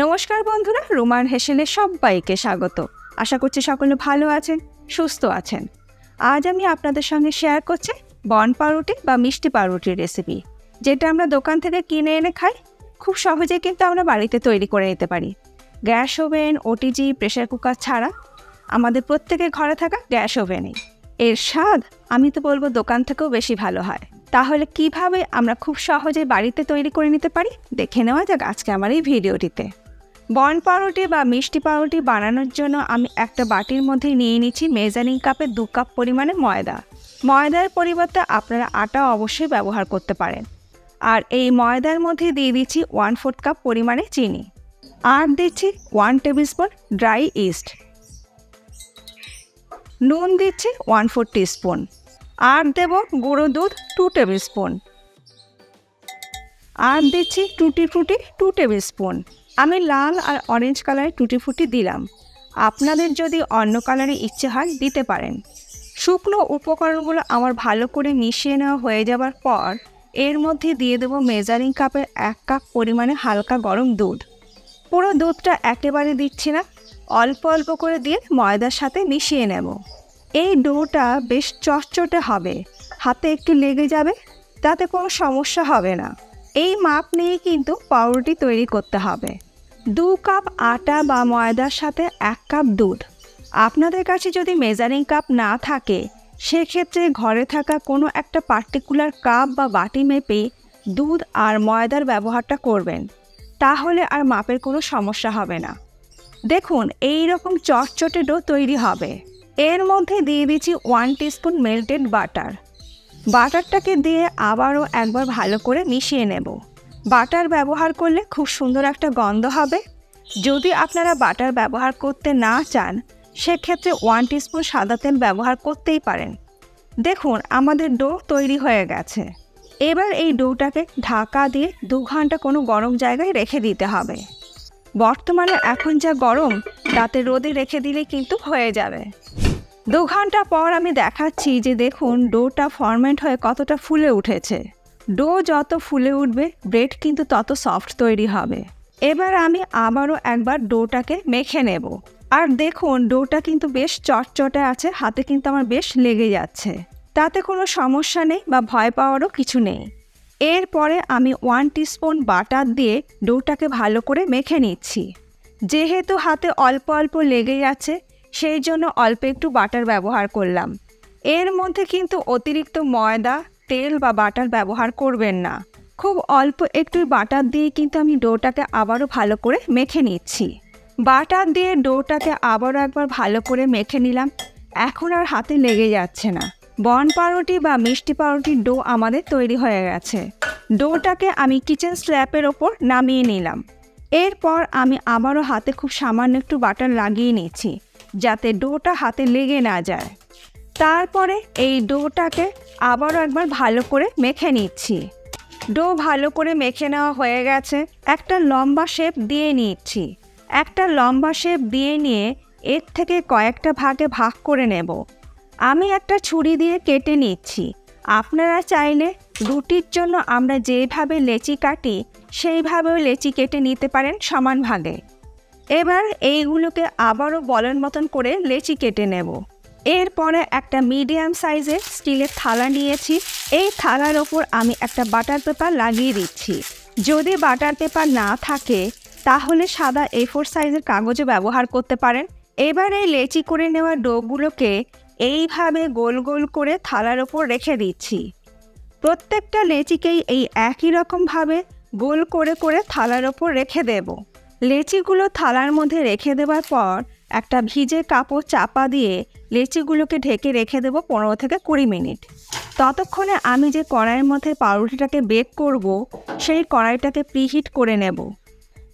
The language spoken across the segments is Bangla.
নমস্কার বন্ধুরা, রোমান হেসেলে সবাইকে স্বাগত। আশা করছি সকলে ভালো আছেন, সুস্থ আছেন। আজ আমি আপনাদের সঙ্গে শেয়ার করছি বন পাউরুটি বা মিষ্টি পাউরুটির রেসিপি, যেটা আমরা দোকান থেকে কিনে এনে খাই। খুব সহজে কিন্তু আমরা বাড়িতে তৈরি করে নিতে পারি। Gas oven, OTG, pressure cooker ছাড়া আমাদের প্রত্যেকের ঘরে থাকা গ্যাস ওভেনেই এর স্বাদ আমি তো বলবো দোকান থেকেও বেশি ভালো হয়। তাহলে কিভাবে আমরা খুব সহজে বাড়িতে তৈরি করে নিতে পারি দেখে নেওয়া যাক আজকে আমার এই ভিডিওটিতে। বন পাউরুটি বা মিষ্টি পাউরুটি বানানোর জন্য আমি একটা বাটির মধ্যে নিয়ে নিচ্ছি মেজারিং কাপে 2 কাপ পরিমাণে ময়দা। ময়দার পরিবর্তে আপনারা আটা অবশ্যই ব্যবহার করতে পারেন। আর এই ময়দার মধ্যে দিয়ে দিচ্ছি 1/4 কাপ পরিমাণে চিনি, আর দিচ্ছি 1 টেবিল স্পুন ড্রাই ইস্ট, নুন দিচ্ছি 1/4 টিস্পুন, আর দেব গুঁড়ো দুধ 2 টেবিল স্পুন, আর দিচ্ছি টুটি ফ্রুটি 2 টেবিল স্পুন। আমি লাল আর অরেঞ্জ কালারের টুটি ফ্রুটি দিলাম, আপনাদের যদি অন্য কালারে ইচ্ছে হয় দিতে পারেন। শুকনো উপকরণগুলো আমার ভালো করে মিশিয়ে নেওয়া হয়ে যাবার পর এর মধ্যে দিয়ে দেবো মেজারিং কাপের 1 কাপ পরিমাণে হালকা গরম দুধ। পুরো দুধটা একেবারে দিচ্ছি না, অল্প অল্প করে দিয়ে ময়দার সাথে মিশিয়ে নেব। এই ডোটা বেশ চটচটে হবে, হাতে একটু লেগে যাবে, তাতে কোনো সমস্যা হবে না। এই মাপ নিয়ে কিন্তু পাউরুটি তৈরি করতে হবে। 2 কাপ আটা বা ময়দার সাথে 1 কাপ দুধ। আপনাদের কাছে যদি মেজারিং কাপ না থাকে সেক্ষেত্রে ঘরে থাকা কোনো একটা পার্টিকুলার কাপ বা বাটি মেপে দুধ আর ময়দার ব্যবহারটা করবেন, তাহলে আর মাপের কোনো সমস্যা হবে না। দেখুন এই রকম চটচটে ডো তৈরি হবে। এর মধ্যে দিয়ে দিচ্ছি 1 টিস্পুন মেল্টেড বাটার। বাটারটাকে দিয়ে আবারও একবার ভালো করে মিশিয়ে নেব। বাটার ব্যবহার করলে খুব সুন্দর একটা গন্ধ হবে। যদি আপনারা বাটার ব্যবহার করতে না চান সেক্ষেত্রে 1 টিস্পুন সাদা তেল ব্যবহার করতেই পারেন। দেখুন আমাদের ডো তৈরি হয়ে গেছে। এবার এই ডোটাকে ঢাকা দিয়ে 2 ঘন্টা কোনো গরম জায়গায় রেখে দিতে হবে। বর্তমানে এখন যা গরম তাতে রোদে রেখে দিলে কিন্তু হয়ে যাবে। 2 ঘন্টা পর আমি দেখাচ্ছি যে দেখুন ডোটা ফরমেন্ট হয়ে কতটা ফুলে উঠেছে। ডো যত ফুলে উঠবে ব্রেড কিন্তু তত সফট তৈরি হবে। এবার আমি আবারও একবার ডোটাকে মেখে নেব। আর দেখুন ডোটা কিন্তু বেশ চটচটে আছে, হাতে কিন্তু আমার বেশ লেগে যাচ্ছে। তাতে কোনো সমস্যা নেই বা ভয় পাওয়ারও কিছু নেই। এরপরে আমি 1 টিস্পুন বাটার দিয়ে ডোটাকে ভালো করে মেখে নিচ্ছি। যেহেতু হাতে অল্প অল্প লেগে যাচ্ছে সেই জন্য অল্প একটু বাটার ব্যবহার করলাম। এর মধ্যে কিন্তু অতিরিক্ত ময়দা, তেল বা বাটার ব্যবহার করবেন না। খুব অল্প একটু বাটার দিয়ে কিন্তু আমি ডোটাকে আবারও ভালো করে মেখে নিচ্ছি। বাটার দিয়ে ডোটাকে আবারও একবার ভালো করে মেখে নিলাম। এখন আর হাতে লেগে যাচ্ছে না। বন পাউরুটি বা মিষ্টি পাউরুটির ডো আমাদের তৈরি হয়ে গেছে। ডোটাকে আমি কিচেন স্ল্যাপের ওপর নামিয়ে নিলাম। এরপর আমি আবারও হাতে খুব সামান্য একটু বাটার লাগিয়ে নিচ্ছি যাতে ডোটা হাতে লেগে না যায়। তারপরে এই ডোটাকে আবারও একবার ভালো করে মেখে নিচ্ছি। ডো ভালো করে মেখে নেওয়া হয়ে গেছে। একটা লম্বা শেপ দিয়ে নিচ্ছি। একটা লম্বা শেপ দিয়ে নিয়ে এর থেকে কয়েকটা ভাগে ভাগ করে নেব। আমি একটা ছুরি দিয়ে কেটে নিচ্ছি। আপনারা চাইলে রুটির জন্য আমরা যেভাবে লেচি কাটি সেইভাবেও লেচি কেটে নিতে পারেন সমান ভাগে। এবার এইগুলোকে আবারও বলের মতন করে লেচি কেটে নেব। এরপরে একটা মিডিয়াম সাইজের স্টিলের থালা নিয়েছি। এই থালার ওপর আমি একটা বাটার পেপার লাগিয়ে দিচ্ছি। যদি বাটার পেপার না থাকে তাহলে সাদা A4 সাইজের কাগজও ব্যবহার করতে পারেন। এবার এই লেচি করে নেওয়া ডোগুলোকে এইভাবে গোল গোল করে থালার ওপর রেখে দিচ্ছি। প্রত্যেকটা লেচিকেই এই একই রকমভাবে গোল করে করে থালার ওপর রেখে দেব। লেচিগুলো থালার মধ্যে রেখে দেওয়ার পর একটা ভিজে কাপড় চাপা দিয়ে লেচিগুলোকে ঢেকে রেখে দেব 15 থেকে 20 মিনিট। ততক্ষণে আমি যে কড়াইয়ের মধ্যে পাউরুটিটাকে বেক করব সেই কড়াইটাকে প্রিহিট করে নেব।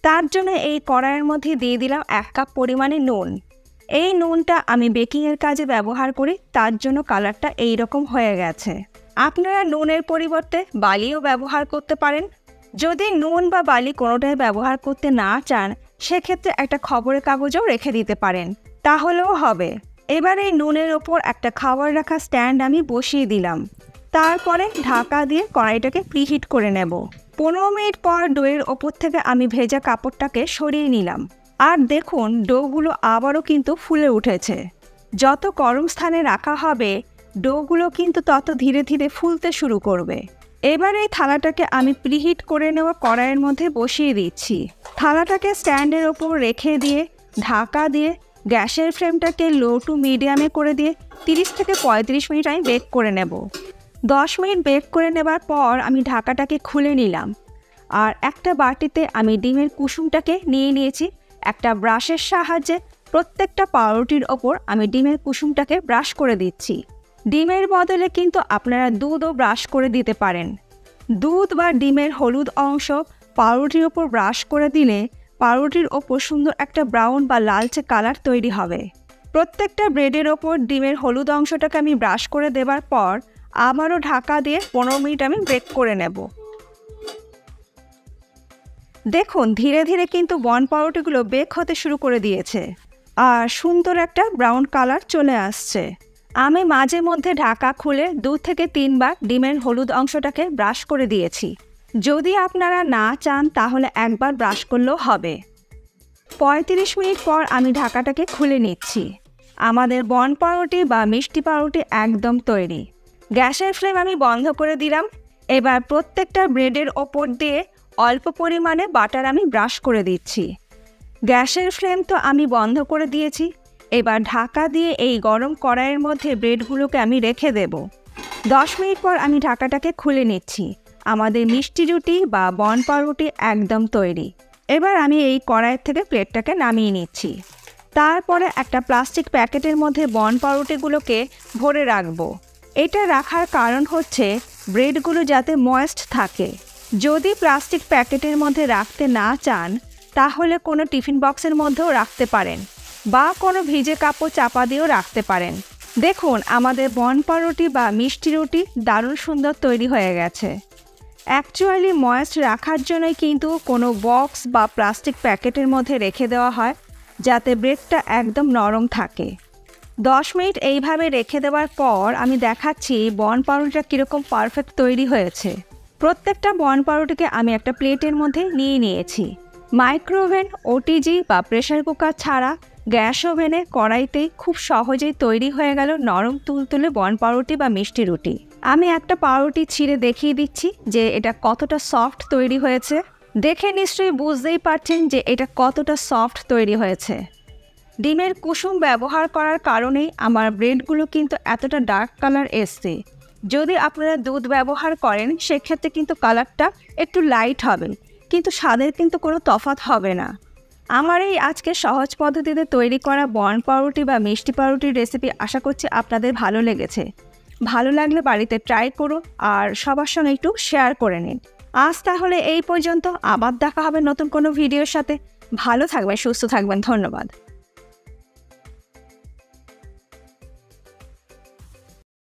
তার জন্য এই কড়াইয়ের মধ্যে দিয়ে দিলাম 1 কাপ পরিমাণে নুন। এই নুনটা আমি বেকিংয়ের কাজে ব্যবহার করি, তার জন্য কালারটা এই রকম হয়ে গেছে। আপনারা নুনের পরিবর্তে বালিও ব্যবহার করতে পারেন। যদি নুন বা বালি কোনোটাই ব্যবহার করতে না চান সেক্ষেত্রে একটা খবরের কাগজও রেখে দিতে পারেন, তাহলেও হবে। এবার এই নুনের ওপর একটা খাবার রাখা স্ট্যান্ড আমি বসিয়ে দিলাম। তারপরে ঢাকা দিয়ে কড়াইটাকে প্রিহিট করে নেব। 15 মিনিট পর ডোয়ের ওপর থেকে আমি ভেজা কাপড়টাকে সরিয়ে নিলাম। আর দেখুন ডোগুলো আবারও কিন্তু ফুলে উঠেছে। যত গরম স্থানে রাখা হবে ডোগুলো কিন্তু তত ধীরে ধীরে ফুলতে শুরু করবে। এবার এই থালাটাকে আমি প্রিহিট করে নেওয়া কড়াইয়ের মধ্যে বসিয়ে দিচ্ছি। থালাটাকে স্ট্যান্ডের ওপর রেখে দিয়ে ঢাকা দিয়ে গ্যাসের ফ্লেমটাকে লো টু মিডিয়ামে করে দিয়ে 30 থেকে 35 মিনিট আমি বেক করে নেব। 10 মিনিট বেক করে নেবার পর আমি ঢাকাটাকে খুলে নিলাম। আর একটা বাটিতে আমি ডিমের কুসুমটাকে নিয়ে নিয়েছি। একটা ব্রাশের সাহায্যে প্রত্যেকটা পাউরুটির ওপর আমি ডিমের কুসুমটাকে ব্রাশ করে দিচ্ছি। ডিমের বদলে কিন্তু আপনারা দুধও ব্রাশ করে দিতে পারেন। দুধ বা ডিমের হলুদ অংশ পাউরুটির ওপর ব্রাশ করে দিলে পাউরুটির ওপর সুন্দর একটা ব্রাউন বা লালচে কালার তৈরি হবে। প্রত্যেকটা ব্রেডের ওপর ডিমের হলুদ অংশটাকে আমি ব্রাশ করে দেবার পর আবারও ঢাকা দিয়ে 15 মিনিট আমি বেক করে নেব। দেখুন ধীরে ধীরে কিন্তু বন পাউরুটিগুলো বেক হতে শুরু করে দিয়েছে আর সুন্দর একটা ব্রাউন কালার চলে আসছে। আমি মাঝে মধ্যে ঢাকা খুলে 2 থেকে 3 বার ডিমের হলুদ অংশটাকে ব্রাশ করে দিয়েছি। যদি আপনারা না চান তাহলে একবার ব্রাশ করলেও হবে। 35 মিনিট পর আমি ঢাকাটাকে খুলে নিচ্ছি। আমাদের বন পাউরুটি বা মিষ্টি পাউরুটি একদম তৈরি। গ্যাসের ফ্লেম আমি বন্ধ করে দিলাম। এবার প্রত্যেকটা ব্রেডের ওপর দিয়ে অল্প পরিমাণে বাটার আমি ব্রাশ করে দিচ্ছি। গ্যাসের ফ্লেম তো আমি বন্ধ করে দিয়েছি। এবার ঢাকা দিয়ে এই গরম কড়াইয়ের মধ্যে ব্রেডগুলোকে আমি রেখে দেব। 10 মিনিট পর আমি ঢাকাটাকে খুলে নিচ্ছি। আমাদের মিষ্টি রুটি বা বন পাউরুটি একদম তৈরি। এবার আমি এই কড়াইয়ের থেকে প্লেটটাকে নামিয়ে নিচ্ছি। তারপরে একটা প্লাস্টিক প্যাকেটের মধ্যে বন পাউরুটিগুলোকে ভরে রাখবো। এটা রাখার কারণ হচ্ছে ব্রেডগুলো যাতে ময়েস্ট থাকে। যদি প্লাস্টিক প্যাকেটের মধ্যে রাখতে না চান তাহলে কোনো টিফিন বক্সের মধ্যেও রাখতে পারেন বা কোনো ভিজে কাপড় চাপা দিয়েও রাখতে পারেন। দেখুন আমাদের বন পাউরুটি বা মিষ্টি রুটি দারুণ সুন্দর তৈরি হয়ে গেছে। অ্যাকচুয়ালি ময়েস্ট রাখার জন্যই কিন্তু কোনো বক্স বা প্লাস্টিক প্যাকেটের মধ্যে রেখে দেওয়া হয় যাতে ব্রেডটা একদম নরম থাকে। 10 মিনিট এইভাবে রেখে দেওয়ার পর আমি দেখাচ্ছি বন পাউরুটিটা কীরকম পারফেক্ট তৈরি হয়েছে। প্রত্যেকটা বন পাউরুটিকে আমি একটা প্লেটের মধ্যে নিয়ে নিয়েছি। মাইক্রোওভেন, ওটিজি বা প্রেসার কুকার ছাড়া গ্যাস ওভেনে কড়াইতেই খুব সহজেই তৈরি হয়ে গেল নরম তুলতুলে বন পাউরুটি বা মিষ্টি রুটি। আমি একটা পাউরুটি ছিঁড়ে দেখিয়ে দিচ্ছি যে এটা কতটা সফট তৈরি হয়েছে। দেখে নিশ্চয়ই বুঝতেই পারছেন যে এটা কতটা সফট তৈরি হয়েছে। ডিমের কুসুম ব্যবহার করার কারণেই আমার ব্রেডগুলো কিন্তু এতটা ডার্ক কালার এসছে। যদি আপনারা দুধ ব্যবহার করেন সেক্ষেত্রে কিন্তু কালারটা একটু লাইট হবে, কিন্তু স্বাদের কিন্তু কোনো তফাৎ হবে না। আমার এই আজকে সহজ পদ্ধতিতে তৈরি করা বন পাউরুটি বা মিষ্টি পাউরুটির রেসিপি আশা করছি আপনাদের ভালো লেগেছে। ভালো লাগলে বাড়িতে ট্রাই করুন আর সবার সঙ্গে একটু শেয়ার করে নিন। আজ তাহলে এই পর্যন্ত, আবার দেখা হবে নতুন কোনো ভিডিওর সাথে। ভালো থাকবেন, সুস্থ থাকবেন। ধন্যবাদ।